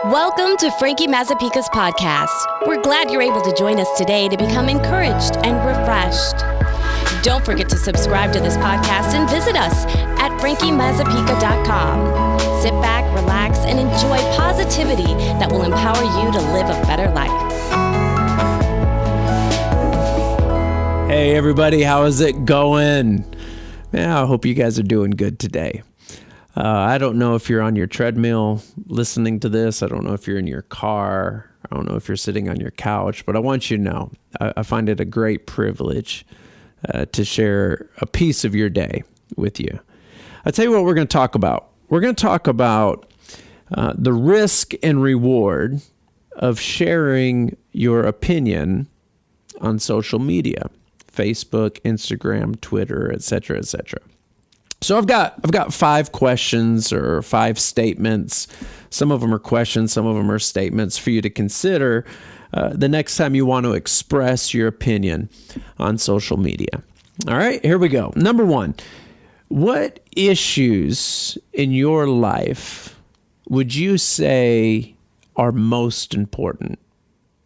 Welcome to Frankie Mazzapica's podcast. We're glad you're able to join us today to become encouraged and refreshed. Don't forget to subscribe to this podcast and visit us at frankiemazzapica.com. Sit back, relax, and enjoy positivity that will empower you to live a better life. Hey everybody, how is it going? Yeah, I hope you guys are doing good today. I don't know if you're on your treadmill listening to this. I don't know if you're in your car. I don't know if you're sitting on your couch, but I want you to know, I find it a great privilege to share a piece of your day with you. I'll tell you what we're going to talk about. We're going to talk about the risk and reward of sharing your opinion on social media, Facebook, Instagram, Twitter, etc., etc. So I've got 5 questions or 5 statements. Some of them are questions, some of them are statements for you to consider the next time you want to express your opinion on social media. All right, here we go. Number 1, what issues in your life would you say are most important?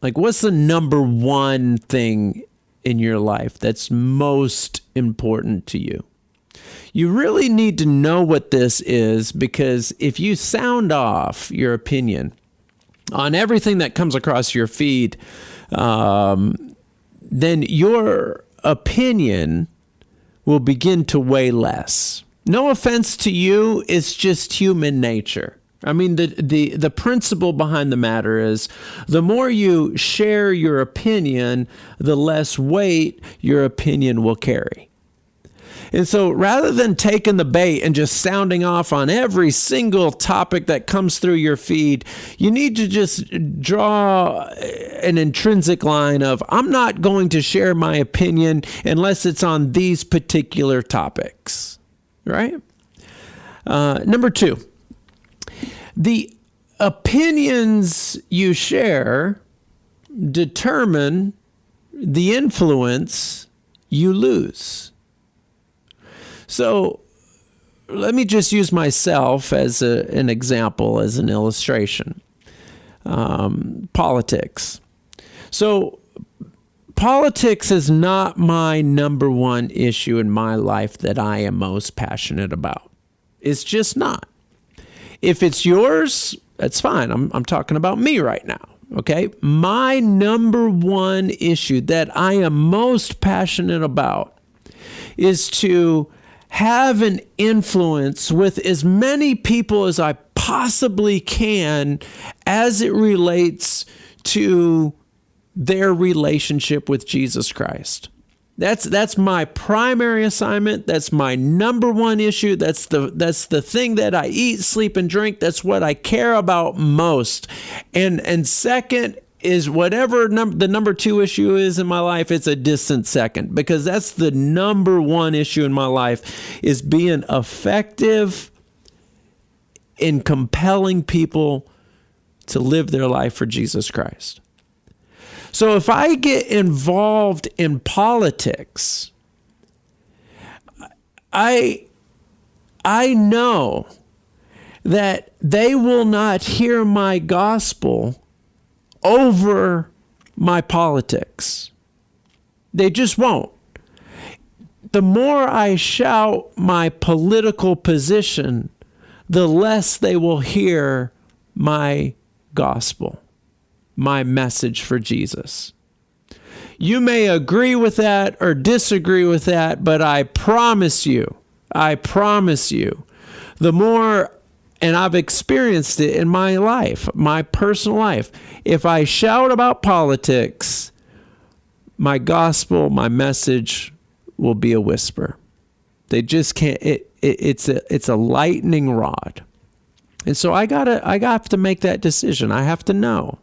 Like, what's the number 1 thing in your life that's most important to you? You really need to know what this is, because if you sound off your opinion on everything that comes across your feed, then your opinion will begin to weigh less. No offense to you, it's just human nature. I mean, the principle behind the matter is the more you share your opinion, the less weight your opinion will carry. And so rather than taking the bait and just sounding off on every single topic that comes through your feed, you need to just draw an intrinsic line of, I'm not going to share my opinion unless it's on these particular topics, right? Number 2, the opinions you share determine the influence you lose. So let me just use myself as an example, as an illustration. Politics. So politics is not my number 1 issue in my life that I am most passionate about. It's just not. If it's yours, that's fine. I'm talking about me right now. Okay? My number 1 issue that I am most passionate about is to have an influence with as many people as I possibly can as it relates to their relationship with Jesus Christ. That's my primary assignment. That's my number 1 issue. That's the thing that I eat, sleep, and drink. That's what I care about most. And second is whatever the number 2 issue is in my life, it's a distant second, because that's the number 1 issue in my life, is being effective in compelling people to live their life for Jesus Christ. So if I get involved in politics, I know that they will not hear my gospel over my politics. They just won't. The more I shout my political position, the less they will hear my gospel, my message for Jesus. You may agree with that or disagree with that, but I promise you, the more, and I've experienced it in my life, my personal life, if I shout about politics, my gospel, my message will be a whisper. They just can't, it's a lightning rod. And so I have to make that decision. I have to know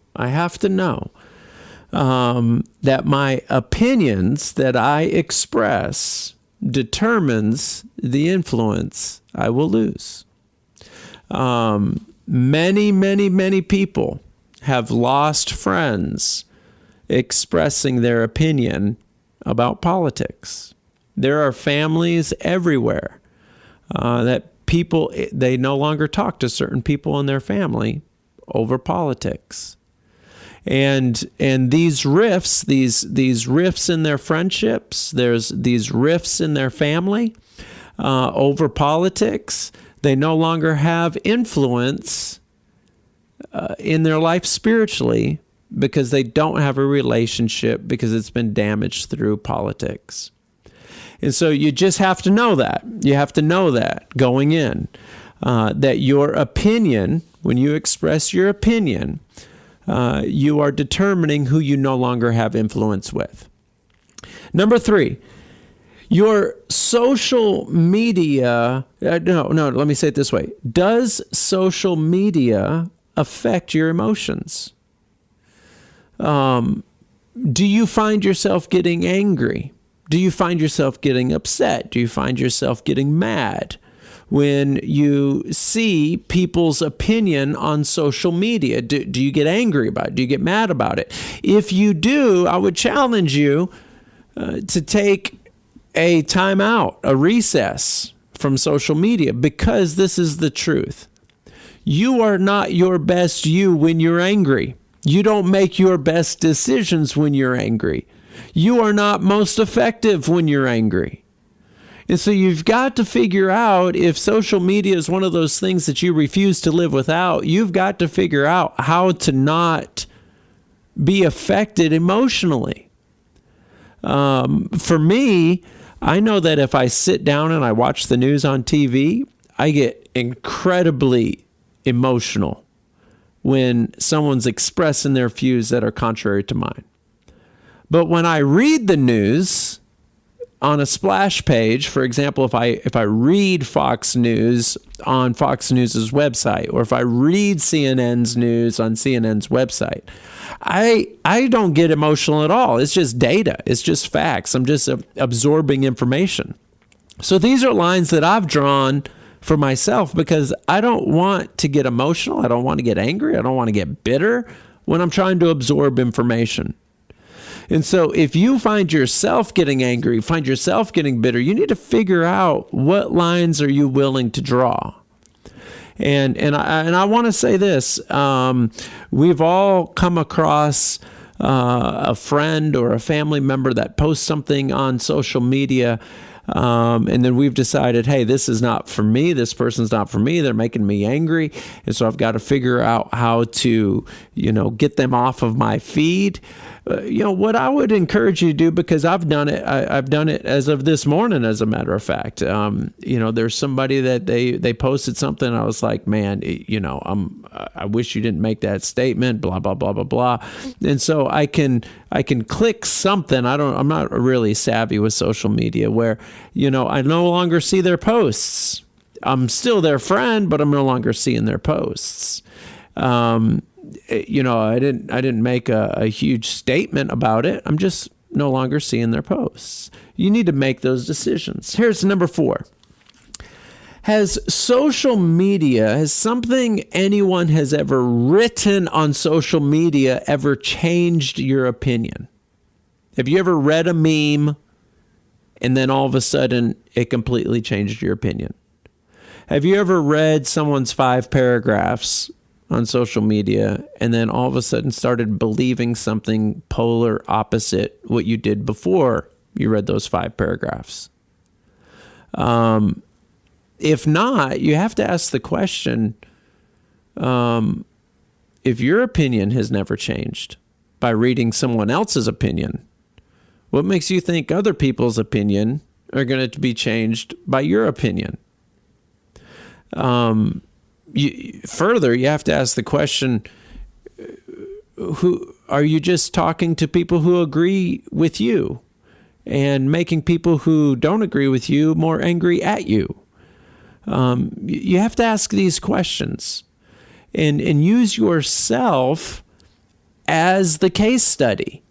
that my opinions that I express determines the influence I will lose. Many people have lost friends expressing their opinion about politics. There are families everywhere that people, they no longer talk to certain people in their family over politics. And these rifts, these rifts in their friendships, there's these rifts in their family over politics. They no longer have influence in their life spiritually because they don't have a relationship because it's been damaged through politics. And so you just have to know that. You have to know that going in, that your opinion, when you express your opinion, you are determining who you no longer have influence with. Number 3, your social media, no, let me say it this way. Does social media affect your emotions? Do you find yourself getting angry? Do you find yourself getting upset? Do you find yourself getting mad when you see people's opinion on social media? Do you get angry about it? Do you get mad about it? If you do, I would challenge you to take a time out, a recess from social media, because this is the truth. You are not your best you when you're angry. You don't make your best decisions when you're angry. You are not most effective when you're angry. And so you've got to figure out, if social media is one of those things that you refuse to live without, you've got to figure out how to not be affected emotionally. For me, I know that if I sit down and I watch the news on TV, I get incredibly emotional when someone's expressing their views that are contrary to mine. But when I read the news on a splash page, for example, if I read Fox News on Fox News's website, or if I read CNN's news on CNN's website, I don't get emotional at all. It's just data. It's just facts. I'm just absorbing information. So these are lines that I've drawn for myself because I don't want to get emotional. I don't want to get angry. I don't want to get bitter when I'm trying to absorb information. And so if you find yourself getting angry, find yourself getting bitter, you need to figure out, what lines are you willing to draw? And I want to say this, we've all come across a friend or a family member that posts something on social media, and then we've decided, hey, this is not for me. This person's not for me. They're making me angry. And so I've got to figure out how to, get them off of my feed. What I would encourage you to do, because I've done it. I've done it as of this morning, as a matter of fact. There's somebody that they posted something. I was like, man, I wish you didn't make that statement, blah, blah, blah, blah, blah. And so I can click something. I'm not really savvy with social media where, I no longer see their posts. I'm still their friend, but I'm no longer seeing their posts. I didn't make a huge statement about it. I'm just no longer seeing their posts. You need to make those decisions. Here's number 4. Has something anyone has ever written on social media ever changed your opinion? Have you ever read a meme and then all of a sudden it completely changed your opinion? Have you ever read someone's 5 paragraphs on social media and then all of a sudden started believing something polar opposite what you did before you read those 5 paragraphs? If not, you have to ask the question, if your opinion has never changed by reading someone else's opinion, what makes you think other people's opinion are going to be changed by your opinion? Further, you have to ask the question, who are you just talking to people who agree with you and making people who don't agree with you more angry at you? You have to ask these questions and use yourself as the case study.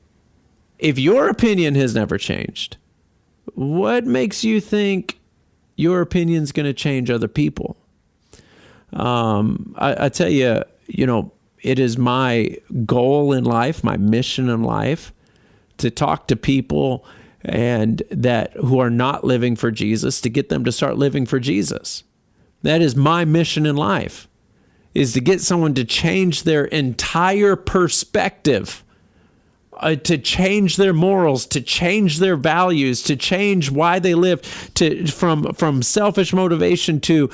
If your opinion has never changed, what makes you think your opinion is going to change other people? I tell you, it is my goal in life, my mission in life, to talk to people who are not living for Jesus, to get them to start living for Jesus. That is my mission in life, is to get someone to change their entire perspective, to change their morals, to change their values, to change why they live, from selfish motivation to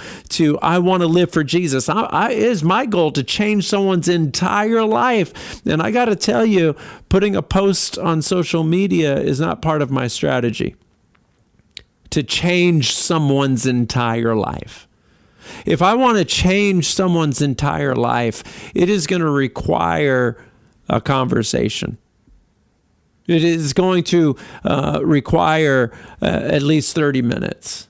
I want to live for Jesus. It is my goal to change someone's entire life. And I got to tell you, putting a post on social media is not part of my strategy to change someone's entire life. If I want to change someone's entire life, it is going to require a conversation. It is going to require at least 30 minutes,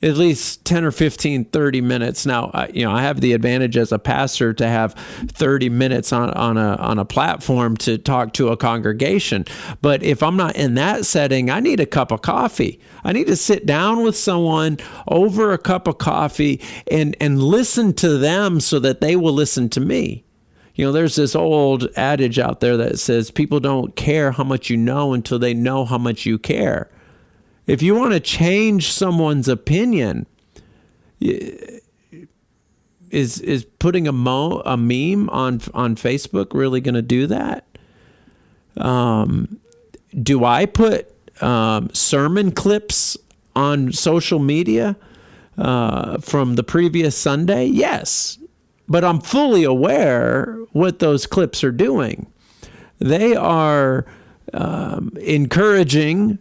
at least 10 or 15, 30 minutes. Now, I have the advantage as a pastor to have 30 minutes on a platform to talk to a congregation. But if I'm not in that setting, I need a cup of coffee. I need to sit down with someone over a cup of coffee and listen to them so that they will listen to me. There's this old adage out there that says people don't care how much you know until they know how much you care. If you want to change someone's opinion, is putting a meme on Facebook really going to do that? Do I put sermon clips on social media from the previous Sunday? Yes. But I'm fully aware what those clips are doing. They are encouraging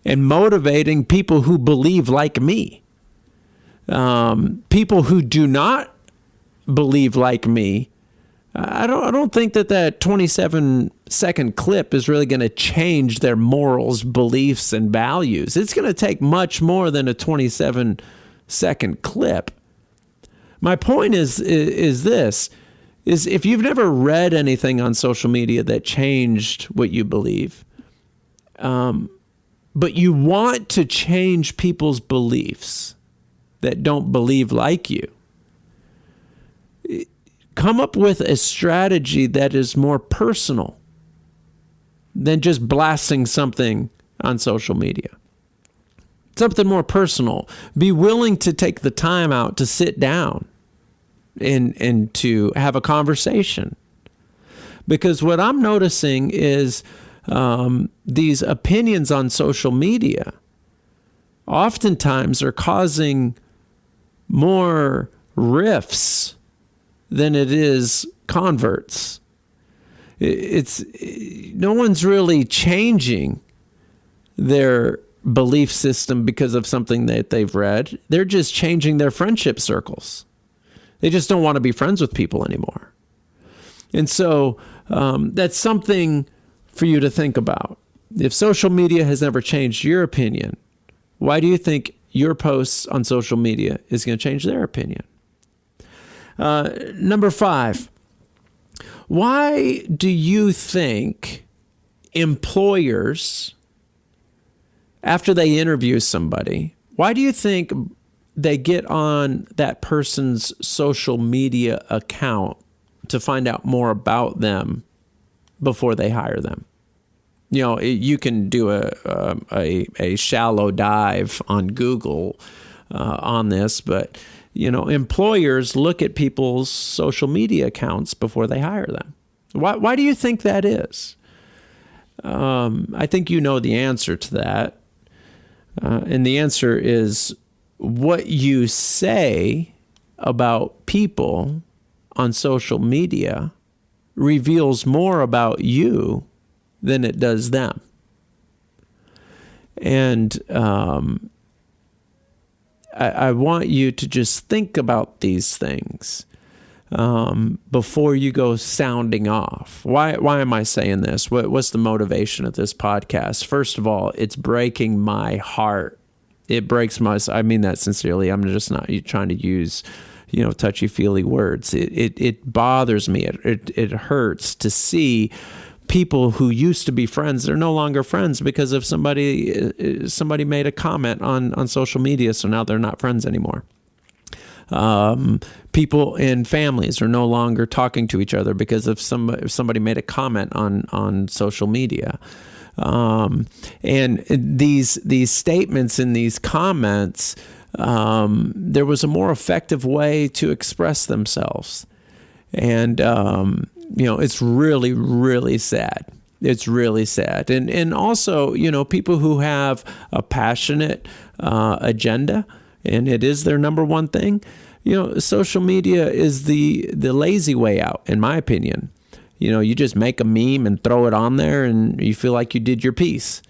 and motivating people who believe like me. People who do not believe like me, I don't think that 27-second clip is really going to change their morals, beliefs, and values. It's going to take much more than a 27-second clip. My point is this, if you've never read anything on social media that changed what you believe, but you want to change people's beliefs that don't believe like you, come up with a strategy that is more personal than just blasting something on social media. Something more personal. Be willing to take the time out to sit down and to have a conversation. Because what I'm noticing is these opinions on social media oftentimes are causing more rifts than it is converts. No one's really changing their belief system because of something that they've read. They're just changing their friendship circles. They just don't want to be friends with people anymore. And so that's something for you to think about. If social media has never changed your opinion, why do you think your posts on social media is going to change their opinion? Number 5, why do you think employers, after they interview somebody, why do you think they get on that person's social media account to find out more about them before they hire them? You can do a shallow dive on Google on this, but employers look at people's social media accounts before they hire them. Why do you think that is? I think you know the answer to that. And the answer is what you say about people on social media reveals more about you than it does them. And I want you to just think about these things before you go sounding off. Why am I saying this? What's the motivation of this podcast? First of all, it's breaking my heart. It breaks I mean that sincerely. I'm just not trying to use, touchy-feely words. It bothers me. It hurts to see people who used to be friends, they're no longer friends because of somebody made a comment on social media, so now they're not friends anymore. People in families are no longer talking to each other because of somebody made a comment on social media. And these statements and these comments, there was a more effective way to express themselves. And, it's really, really sad. It's really sad. And also, people who have a passionate agenda, and it is their number one thing, social media is the lazy way out, in my opinion. You just make a meme and throw it on there and you feel like you did your piece.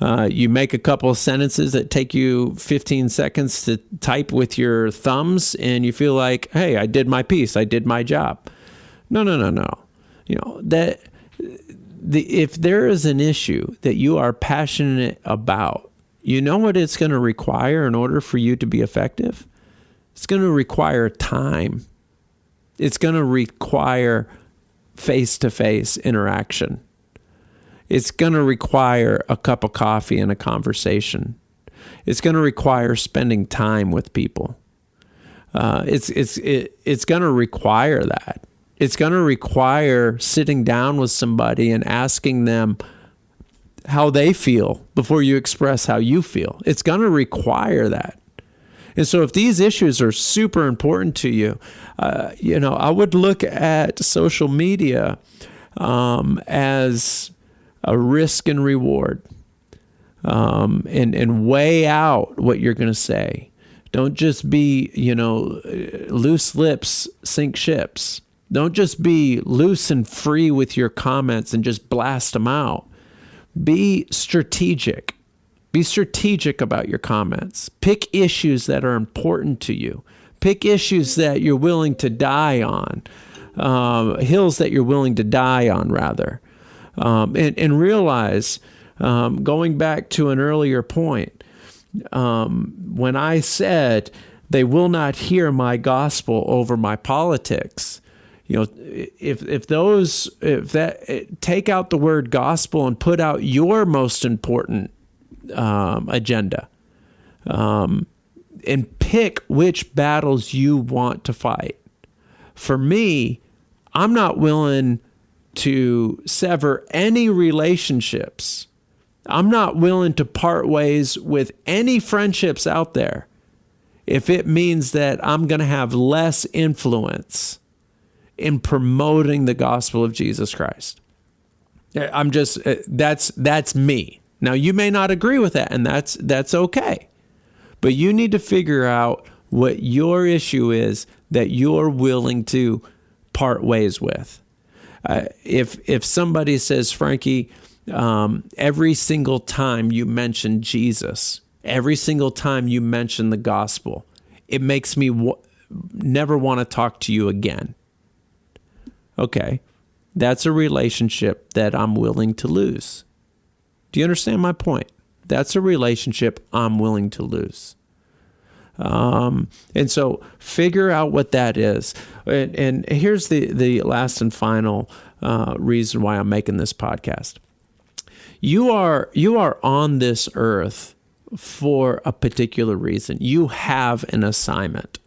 You make a couple of sentences that take you 15 seconds to type with your thumbs and you feel like, hey, I did my piece. I did my job. No. If there is an issue that you are passionate about, you know what it's going to require in order for you to be effective? It's going to require time. It's going to require face-to-face interaction. It's going to require a cup of coffee and a conversation. It's going to require spending time with people. It's going to require that. It's going to require sitting down with somebody and asking them how they feel before you express how you feel. It's going to require that. And so if these issues are super important to you, I would look at social media as a risk and reward, and weigh out what you're going to say. Don't just be, loose lips sink ships. Don't just be loose and free with your comments and just blast them out. Be strategic. Be strategic about your comments. Pick issues that are important to you. Pick issues that you're willing to die on, hills that you're willing to die on, rather. And realize, going back to an earlier point, when I said they will not hear my gospel over my politics, take out the word gospel and put out your most important agenda, and pick which battles you want to fight. For me, I'm not willing to sever any relationships. I'm not willing to part ways with any friendships out there if it means that I'm going to have less influence in promoting the gospel of Jesus Christ. That's me. Now, you may not agree with that, and that's okay. But you need to figure out what your issue is that you're willing to part ways with. If somebody says, Frankie, every single time you mention Jesus, every single time you mention the gospel, it makes me never want to talk to you again. Okay, that's a relationship that I'm willing to lose. Do you understand my point? That's a relationship I'm willing to lose. And so figure out what that is. And here's the last and final reason why I'm making this podcast. You are on this earth for a particular reason. You have an assignment.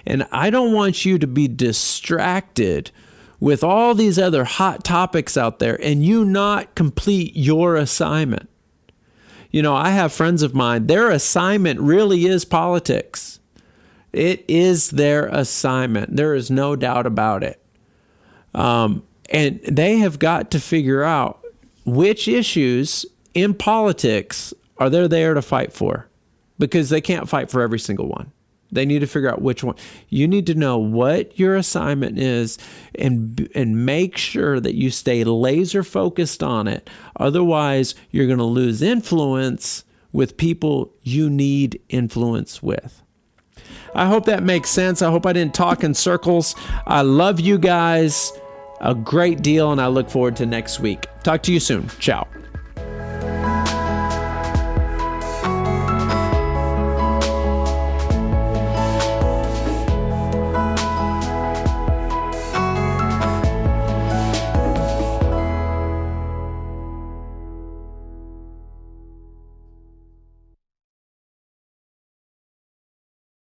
And I don't want you to be distracted with all these other hot topics out there and you not complete your assignment. I have friends of mine, their assignment really is politics. It is their assignment. There is no doubt about it. And they have got to figure out which issues in politics are they there to fight for, because they can't fight for every single one. They need to figure out which one. You need to know what your assignment is and make sure that you stay laser focused on it. Otherwise, you're going to lose influence with people you need influence with. I hope that makes sense. I hope I didn't talk in circles. I love you guys a great deal, and I look forward to next week. Talk to you soon. Ciao.